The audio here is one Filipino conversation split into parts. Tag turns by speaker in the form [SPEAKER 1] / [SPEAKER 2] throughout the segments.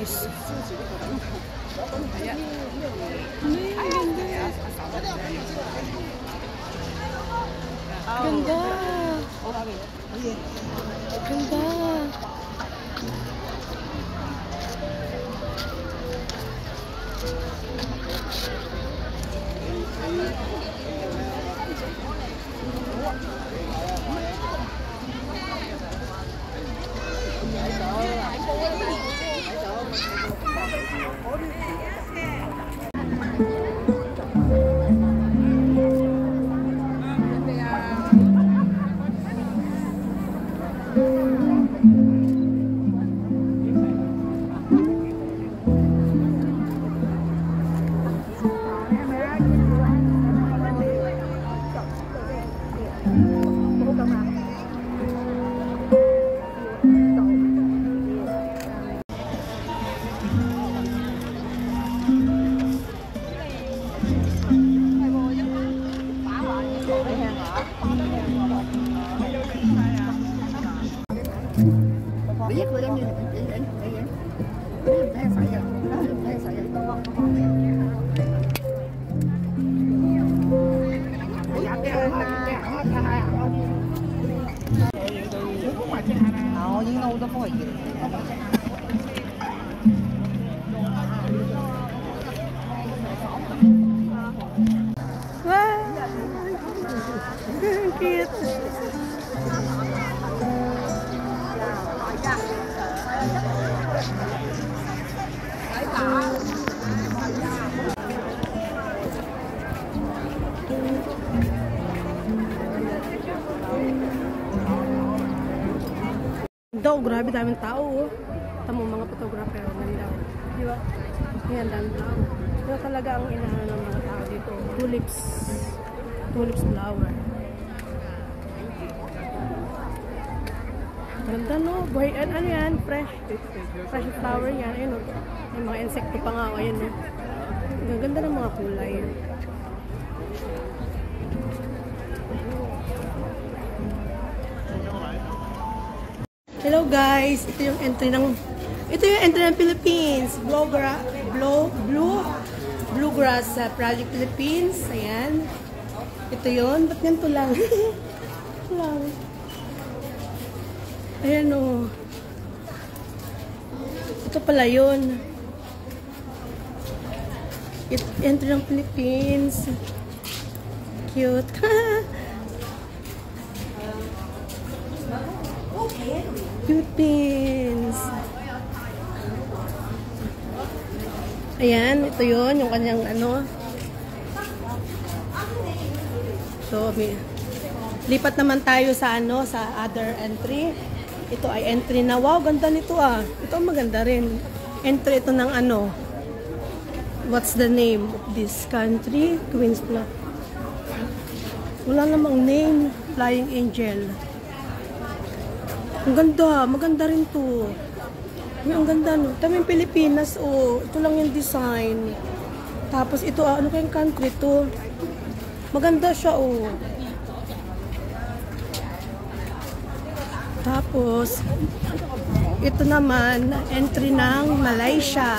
[SPEAKER 1] Chinese. Ayan. Ganda. Ganda. Daw, grabe daming tao. Tamo mga photographer ganda. Di ba? Yan daming tao. Ito talaga ang inaano ng mga tao dito. Tulips. Tulips flower. Ganda no? Boy, ano yan? Fresh. Fresh flower yan. Ayun o. May mga insekto pa nga. Ayun o. Ganda ng mga kulay. Hello guys, ito yung entry ng Philippines. Bluegrass Project Philippines. Ayan. Ito yun. Ba't ganito lang? lang. Ayan o. Ito pala yun. Entry ng Philippines. Cute. Philippines. Ayan, ito yun, yung kanyang ano. So, lipat naman tayo sa ano, sa other entry. Ito ay entry na, wow, ganda nito ah. Ito maganda rin. Entry ito ng ano. What's the name of this country? Queen's Flag. Wala namang name. Flying Angel. Ang ganda, maganda rin to. Ang ganda no. Ito yung Pilipinas, oh. Ito lang yung design. Tapos ito, ano kayong country to? Maganda siya, oh. Tapos, ito naman, entry ng Malaysia.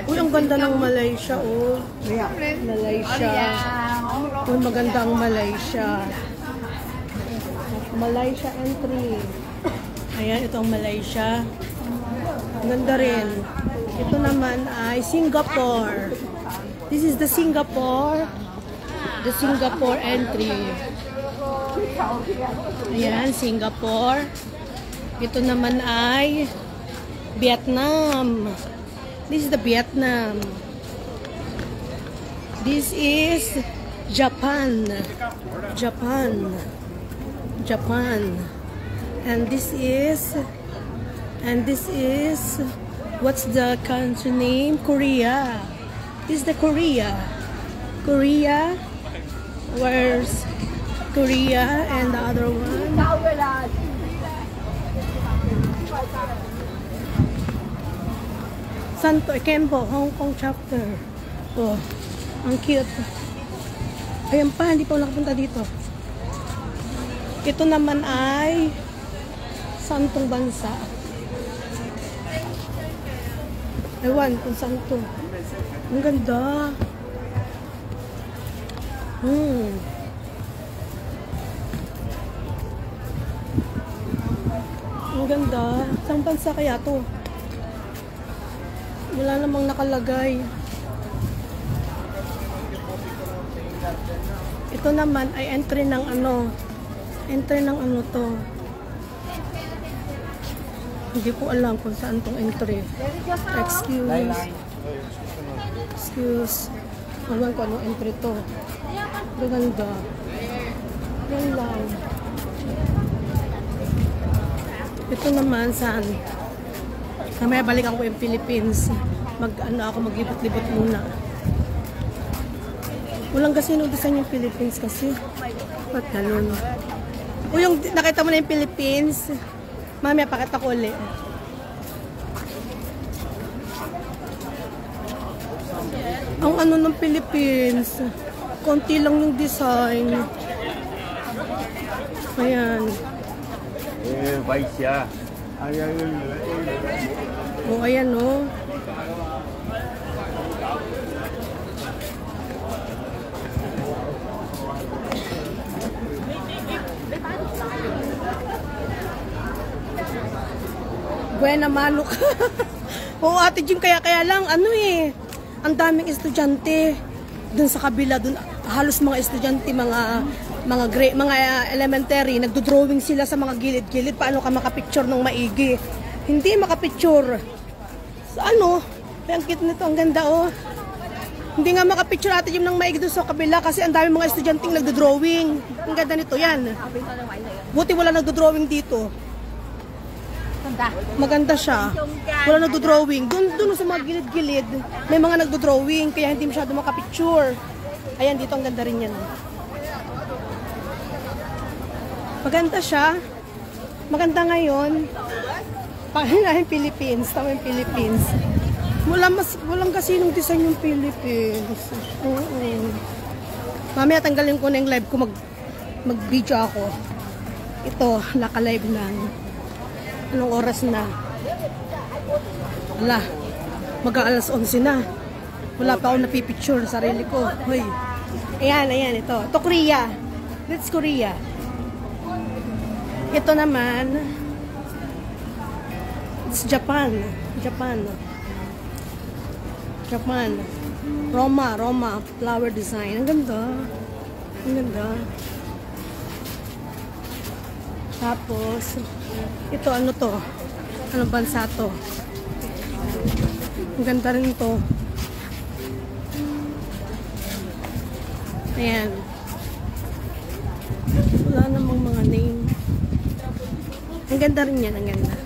[SPEAKER 1] Uy, ang ganda ng Malaysia, oh. Malaysia. Uy, magandang Malaysia. Malaysia entry. Ayan, ito ang Malaysia. Ganda rin. Ito naman ay Singapore. This is the Singapore entry. Ayan, Singapore. Ito naman ay Vietnam. This is the Vietnam. This is Japan. And this is what's the country name? Korea. This is the Korea. Where's Korea and the other one? Santo Kempo, Hong Kong chapter. Oh, ang cute. Ayan pa, hindi pa ako nakapunta dito. Ito naman ay santong bansa. Ewan kung saan to. Ang ganda. Ang ganda. Saan bansa kaya to? Wala namang nakalagay. Ito naman ay entry ng ano. Entry ng ano to. Hindi ko alam kung saan tong entry. Excuse. Alam ko anong entry to. Ganda. Yan lang. Ito naman saan? Kamaya balik ako yung Philippines. Maglibot-libot muna. Walang kasi nung design yung Philippines kasi. Ba't ganun? O yung nakita mo na yung Philippines. Mamaya pakita ko ulit. Ang ano ng Philippines. Konti lang yung design. Ayan. O ayan o. Buena manok. Oo, Ate Jim, kaya lang, ano eh, ang daming estudyante dun sa kabila, dun halos mga estudyante, mga elementary, nagdo-drawing sila sa mga gilid-gilid, paano ka makapicture ng maigi. Hindi makapicture. So, ano, ang cute nito, ang ganda oh. Hindi nga makapicture Ate Jim ng maigi dun sa kabila kasi ang daming mga estudyante nagdo-drawing. Ang ganda nito, yan. Buti wala nagdo-drawing dito. Maganda siya. Wala nagdo-drawing. Doon sa mga gilid-gilid, may mga nagdo-drawing, kaya hindi masyado makapicture. Ayan, dito ang ganda rin yan. Maganda siya. Maganda ngayon. Panginahin Philippines. Tama yung Philippines. Walang kasinong design yung Philippines. Mamaya tanggalin ko na yung live ko. Mag-video ako. Ito, naka-live ng anong oras na? Wala. Mag-aalas 11 na. Wala pa ako napipicture sarili ko. Hoy. Ayan, ito. Ito Korea. That's Korea. Ito naman, it's Japan. Roma. Flower design. Ang ganda. Tapos, ito ano to? Anong bansa to? Ang ganda rin to. Ayan. Wala namang mga name. Ang ganda rin yan, ang ganda.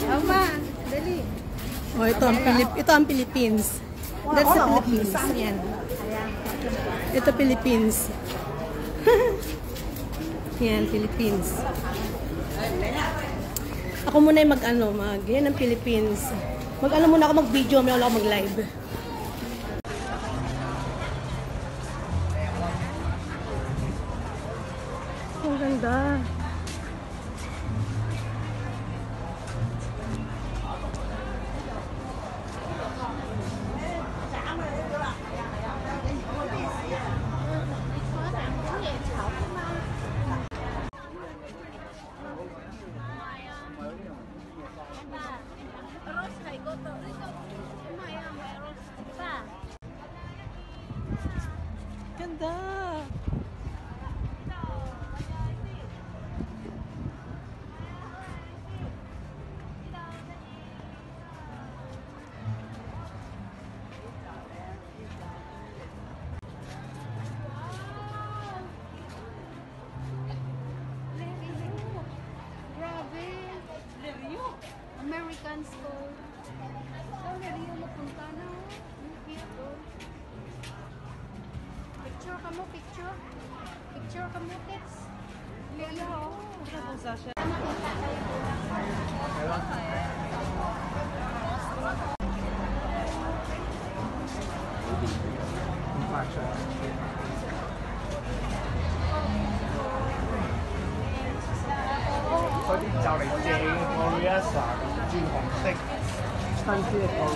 [SPEAKER 2] Oma, dali.
[SPEAKER 1] Oh, ito ang Philippines. That's the Philippines. Ayan. Ito Philippines. Yan, Philippines. Ako muna yung yan ang Philippines. Muna ako mag-video, may wala ako mag-live. Ang ganda. Ganda.
[SPEAKER 2] American store. Saan na rin yung mapunta na? Picture ka mo, picture. Picture ka mo, tips. Leo.
[SPEAKER 3] Bye.